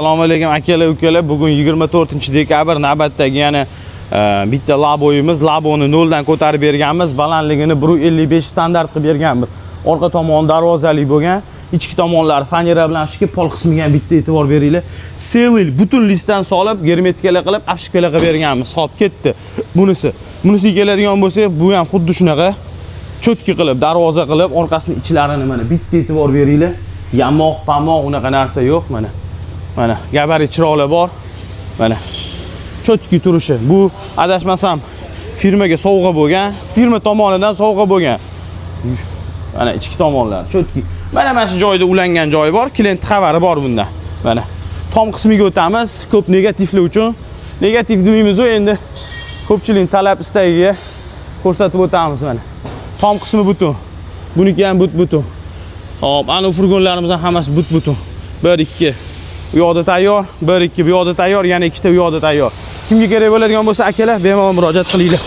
Assalomu alaykum akalar, ukalar. Bugun 24-dekabr navbatdagi yana bitta laboyimiz. Laboni 0 dan ko'tarib berganmiz. Balandligini 1.55 standart qilib berganmiz. Orqa tomoni darvozali bo'lgan. Ichki tomonlari fanera bilan shiki pol qismiga ham bitta e'tibor beringlar. Selil butun listdan solib, germetikalar qilib, apshikalar qilib berganmiz. Xo'p, ketdi. Bunisiga keladigan bo'lsak, bu ham xuddi shunaqa cho'tki qilib, darvoza qilib, orqasini ichlarini mana bitta e'tibor beringlar. Yamoq, pamoq unaqa narsa yo'q mana. Mana gabarit chiroqlar bor. Mana cho'tki turishi. Bu adashmasam firmaga sovg'a bo'lgan, firma tomonidan sovg'a bo'lgan. Mana ichki tomonlar cho'tki. Mana shu joyda ulangan joyi bor, klient xabari bor bunda. Mana tom qismiga o'tamiz. Ko'p negativlar uchun. Negativ deymiz-ku, endi ko'pchilik talab istagiga ko'rsatib o'tamiz mana. Tom qismi butun. Buniki ham butun. Hop, ana furgonlarimiz ham hammasi butun. 1 2 bu yoqda tayyor, 1 2 bu yoqda tayyor, yana ikkita bu yoqda tayyor. Kimga kerak bo'ladigan bo'lsa akalar bemalol murojaat qilinglar.